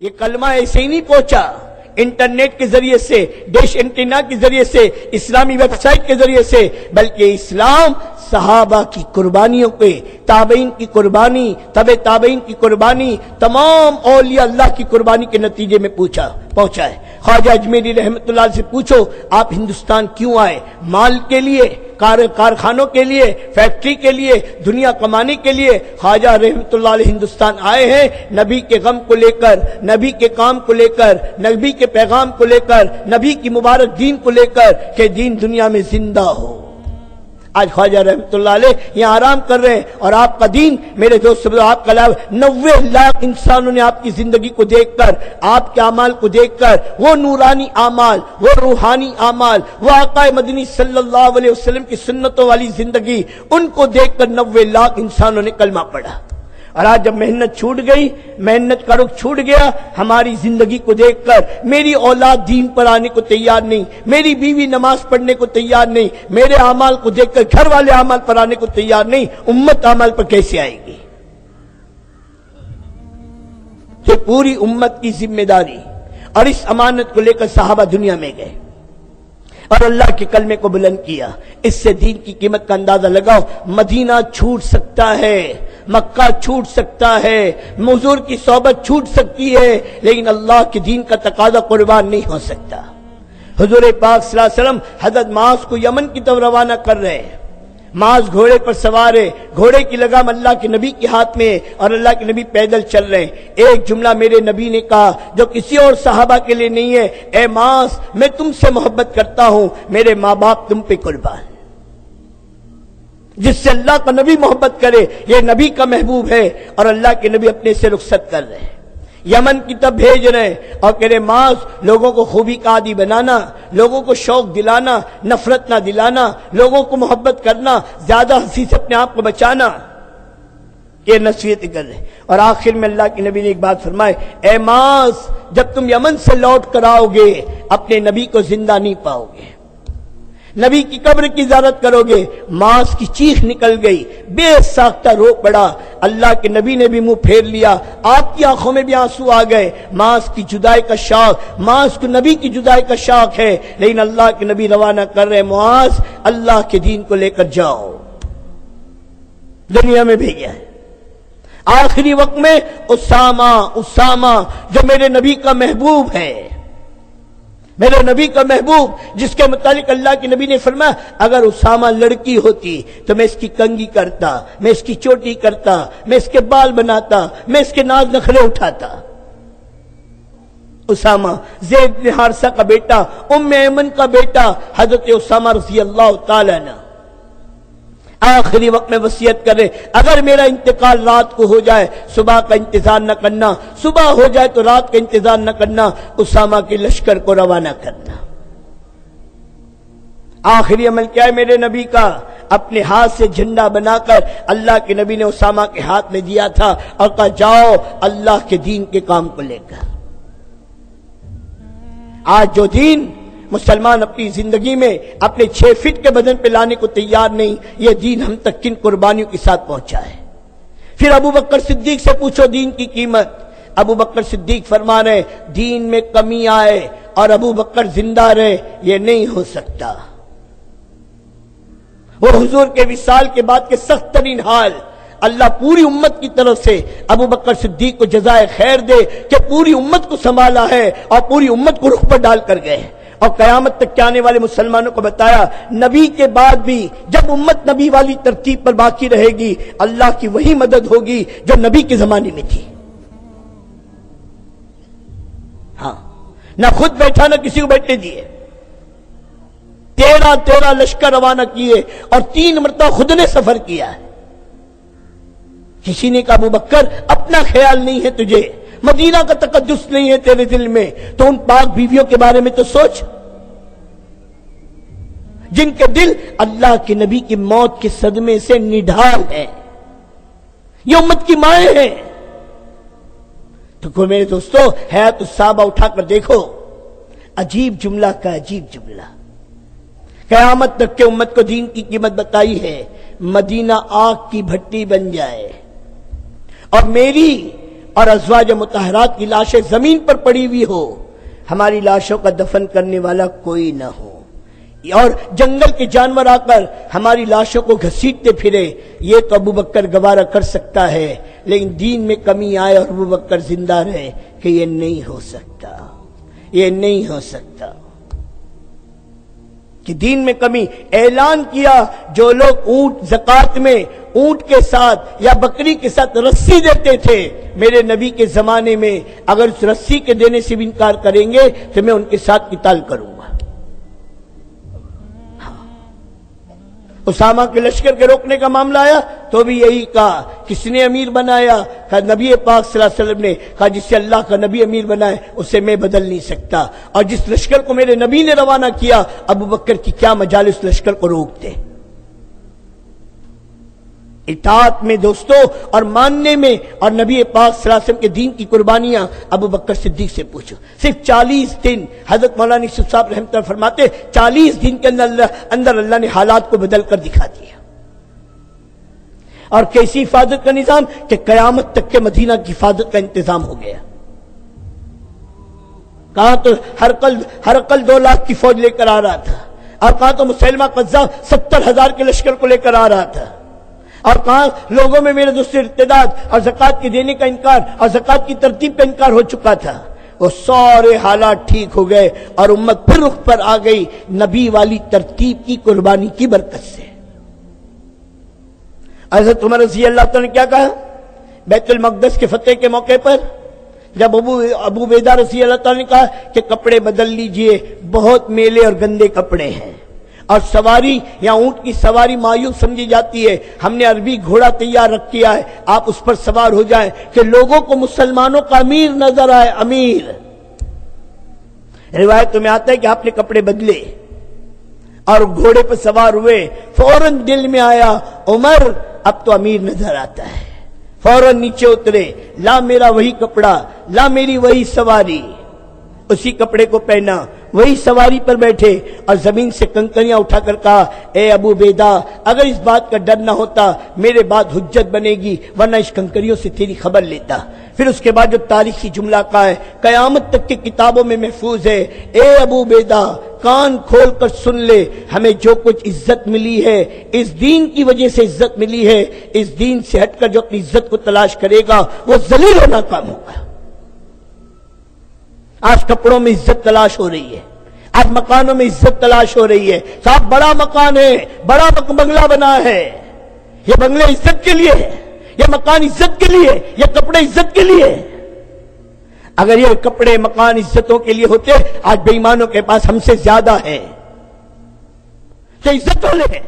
یہ کلمہ ایسے ہی نہیں پہنچا، انٹرنیٹ کے ذریعے سے، ڈش اینٹینا کے ذریعے سے، اسلامی ویب سائٹ کے ذریعے سے، بلکہ اسلام صحابہ کی قربانیوں پہ، تابعین کی قربانی، تبع تابعین کی قربانی، تمام اولیاء اللہ کی قربانی کے نتیجے میں پہنچا ہے۔ خواجہ اجمیری رحمت اللہ سے پوچھو آپ ہندوستان کیوں آئے؟ مال کے لیے، کارخانوں کے لیے، فیکٹری کے لیے، دنیا کمانے کے لیے؟ خواجہ رحمت اللہ علیہ ہندوستان آئے ہیں نبی کے غم کو لے کر، نبی کے کام کو لے کر، نبی کے پیغام کو لے کر، نبی کی مبارک دین کو لے کر کہ دین دنیا میں زندہ ہو۔ آج خواجہ رحمت اللہ علیہ یہاں آرام کر رہے ہیں، اور آپ کا دین میرے دوست، آپ کا 90 لاکھ انسانوں نے آپ کی زندگی کو دیکھ کر، آپ کے اعمال کو دیکھ کر، وہ نورانی اعمال، وہ روحانی اعمال، وہ آقا مدنی صلی اللہ علیہ وسلم کی سنتوں والی زندگی، ان کو دیکھ کر 90 لاکھ انسانوں نے کلمہ پڑھا۔ اور آج جب محنت چھوٹ گئی، محنت کا رخ چھوٹ گیا، ہماری زندگی کو دیکھ کر میری اولاد دین پر آنے کو تیار نہیں، میری بیوی نماز پڑھنے کو تیار نہیں، میرے اعمال کو دیکھ کر گھر والے اعمال پر آنے کو تیار نہیں، امت اعمال پر کیسے آئے گی؟ تو پوری امت کی ذمہ داری، اور اس امانت کو لے کر صحابہ دنیا میں گئے اور اللہ کے کلمے کو بلند کیا۔ اس سے دین کی قیمت کا اندازہ لگاؤ۔ مدینہ چھوٹ سکتا ہے، مکہ چھوٹ سکتا ہے، حضور کی صحبت چھوٹ سکتی ہے، لیکن اللہ کے دین کا تقاضا قربان نہیں ہو سکتا۔ حضور پاک صلی اللہ علیہ وسلم حضرت معاذ کو یمن کی طرف روانہ کر رہے ہیں۔ معاذ گھوڑے پر سوار ہے، گھوڑے کی لگام اللہ کے نبی کے ہاتھ میں ہے، اور اللہ کے نبی پیدل چل رہے ہیں۔ ایک جملہ میرے نبی نے کہا جو کسی اور صحابہ کے لیے نہیں ہے، اے معاذ میں تم سے محبت کرتا ہوں، میرے ماں باپ تم پہ قربان۔ جس سے اللہ کا نبی محبت کرے، یہ نبی کا محبوب ہے، اور اللہ کے نبی اپنے سے رخصت کر رہے ہیں، یمن کی طرف بھیج رہے ہیں، اور کہہ رہے معاذ لوگوں کو خوبی کا عادی بنانا، لوگوں کو شوق دلانا، نفرت نہ دلانا، لوگوں کو محبت کرنا، زیادہ ہنسی سے اپنے آپ کو بچانا، یہ نصیحت کر رہے ہیں۔ اور آخر میں اللہ کے نبی نے ایک بات فرمائے، اے معاذ جب تم یمن سے لوٹ کر آؤ گے اپنے نبی کو زندہ نہیں پاؤ گے، نبی کی قبر کی زیارت کرو گے۔ معاذ کی چیخ نکل گئی، بے ساختہ رو پڑا۔ اللہ کے نبی نے بھی منہ پھیر لیا، آپ کی آنکھوں میں بھی آنسو آ گئے۔ معاذ کی جدائی کا شوق، معاذ کو نبی کی جدائی کا شوق ہے، لیکن اللہ کے نبی روانہ کر رہے، معاذ اللہ کے دین کو لے کر جاؤ، دنیا میں بھیجا ہے۔ آخری وقت میں اسامہ جو میرے نبی کا محبوب ہے، میرے نبی کا محبوب، جس کے متعلق اللہ کے نبی نے فرمایا اگر اسامہ لڑکی ہوتی تو میں اس کی کنگھی کرتا، میں اس کی چوٹی کرتا، میں اس کے بال بناتا، میں اس کے ناز نخرے اٹھاتا۔ اسامہ زید بن حارثہ کا بیٹا، ام ایمن کا بیٹا، حضرت اسامہ رضی اللہ تعالی عنہ آخری وقت میں وصیت کرے اگر میرا انتقال رات کو ہو جائے صبح کا انتظار نہ کرنا، صبح ہو جائے تو رات کا انتظار نہ کرنا، اسامہ کے لشکر کو روانہ کرنا۔ آخری عمل کیا ہے میرے نبی کا؟ اپنے ہاتھ سے جھنڈا بنا کر اللہ کے نبی نے اسامہ کے ہاتھ میں دیا تھا اور کہا جاؤ اللہ کے دین کے کام کو لے کر۔ آج جو دین مسلمان اپنی زندگی میں اپنے 6 فٹ کے بدن پہ لانے کو تیار نہیں، یہ دین ہم تک کن قربانیوں کے ساتھ پہنچا ہے۔ پھر ابو بکر صدیق سے پوچھو دین کی قیمت۔ ابو بکر صدیق فرما رہے دین میں کمی آئے اور ابو بکر زندہ رہے، یہ نہیں ہو سکتا۔ وہ حضور کے وصال کے بعد کے سخت ترین حال، اللہ پوری امت کی طرف سے ابو بکر صدیق کو جزائے خیر دے کہ پوری امت کو سنبھالا ہے اور پوری امت کو رخ پر ڈال کر گئے، اور قیامت تک کے آنے والے مسلمانوں کو بتایا نبی کے بعد بھی جب امت نبی والی ترتیب پر باقی رہے گی اللہ کی وہی مدد ہوگی جو نبی کے زمانے میں تھی۔ ہاں، نہ خود بیٹھا نہ کسی کو بیٹھنے دیے، 13 لشکر روانہ کیے اور 3 مرتبہ خود نے سفر کیا ہے۔ کسی نے کہا ابو بکر اپنا خیال نہیں ہے تجھے، مدینہ کا تقدس نہیں ہے تیرے دل میں، تو ان پاک بیویوں کے بارے میں تو سوچ جن کے دل اللہ کے نبی کی موت کے صدمے سے نڈھال ہے، یہ امت کی مائیں ہیں۔ تو میرے دوستو حیات الصحابہ اٹھا کر دیکھو، عجیب جملہ کا عجیب جملہ، قیامت تک کے امت کو دین کی قیمت بتائی ہے، مدینہ آگ کی بھٹی بن جائے اور میری اور ازواج مطہرات کی لاشیں زمین پر پڑی ہوئی ہو، ہماری لاشوں کا دفن کرنے والا کوئی نہ ہو، اور جنگل کے جانور آ کر ہماری لاشوں کو گھسیٹتے پھرے، یہ تو ابو بکر گوارہ کر سکتا ہے، لیکن دین میں کمی آئے اور ابو بکر زندہ رہے کہ یہ نہیں ہو سکتا، یہ نہیں ہو سکتا کہ دین میں کمی۔ اعلان کیا جو لوگ اونٹ زکات میں اونٹ کے ساتھ یا بکری کے ساتھ رسی دیتے تھے میرے نبی کے زمانے میں، اگر اس رسی کے دینے سے بھی انکار کریں گے تو میں ان کے ساتھ قتال کروں گا۔ اسامہ کے لشکر کے روکنے کا معاملہ آیا تو بھی یہی کہا، کس نے امیر بنایا؟ کہا نبی پاک صلی اللہ علیہ وسلم نے۔ کہا جس سے اللہ کا نبی امیر بنائے اسے میں بدل نہیں سکتا، اور جس لشکر کو میرے نبی نے روانہ کیا ابو بکر کی کیا مجال اس لشکر کو روکتے۔ اطاعت میں دوستو اور ماننے میں، اور نبی پاک صلی اللہ علیہ وسلم کے دین کی قربانیاں ابو بکر صدیق سے پوچھو۔ صرف 40 دن حضرت مولانا یوسف صاحب رحمۃ اللہ فرماتے 40 دن کے اندر اللہ نے حالات کو بدل کر دکھا دیا، اور کیسی حفاظت کا نظام کہ قیامت تک کے مدینہ کی حفاظت کا انتظام ہو گیا۔ کہاں تو ہر کل 2 لاکھ کی فوج لے کر آ رہا تھا، اور کہاں تو مسیلمہ قذاب 70,000 کے لشکر کو لے کر آ رہا تھا، اور کہاں لوگوں میں میرے دوست ارتداد اور زکات کے دینے کا انکار اور زکات کی ترتیب کا انکار ہو چکا تھا۔ وہ سارے حالات ٹھیک ہو گئے اور امت پھر رخ پر آ گئی نبی والی ترتیب کی قربانی کی برکت سے۔ حضرت عمر رضی اللہ تعالیٰ نے کیا کہا بیت المقدس کے فتح کے موقع پر، جب ابو عبیدہ رضی اللہ تعالیٰ نے کہا کہ کپڑے بدل لیجئے، بہت میلے اور گندے کپڑے ہیں، اور سواری یا اونٹ کی سواری معیوب سمجھی جاتی ہے، ہم نے عربی گھوڑا تیار رکھ کیا ہے، آپ اس پر سوار ہو جائیں کہ لوگوں کو مسلمانوں کا امیر نظر آئے۔ امیر روایتوں میں آتا ہے کہ آپ نے کپڑے بدلے اور گھوڑے پر سوار ہوئے، فوراً دل میں آیا عمر اب تو امیر نظر آتا ہے، فوراً نیچے اترے، لا میرا وہی کپڑا، لا میری وہی سواری، اسی کپڑے کو پہنا، وہی سواری پر بیٹھے، اور زمین سے کنکریاں اٹھا کر کہا اے ابو عبیدہ اگر اس بات کا ڈر نہ ہوتا میرے بعد حجت بنے گی، ورنہ اس کنکریوں سے تیری خبر لیتا۔ پھر اس کے بعد جو تاریخی جملہ کہا ہے قیامت تک کی کتابوں میں محفوظ ہے، اے ابو عبیدہ کان کھول کر سن لے، ہمیں جو کچھ عزت ملی ہے اس دین کی وجہ سے عزت ملی ہے، اس دین سے ہٹ کر جو اپنی عزت کو تلاش کرے گا وہ ذلیل ہونا کام ہوگا۔ آج کپڑوں میں عزت تلاش ہو رہی ہے، آج مکانوں میں عزت تلاش ہو رہی ہے، صاحب بڑا مکان ہے، بڑا بنگلہ بنا ہے، یہ بنگلے عزت کے لیے ہے، یہ مکان عزت کے لیے، یہ کپڑے عزت کے لیے۔ اگر یہ کپڑے مکان عزتوں کے لیے ہوتے آج بے ایمانوں کے پاس ہم سے زیادہ ہے، تو عزت والے ہیں۔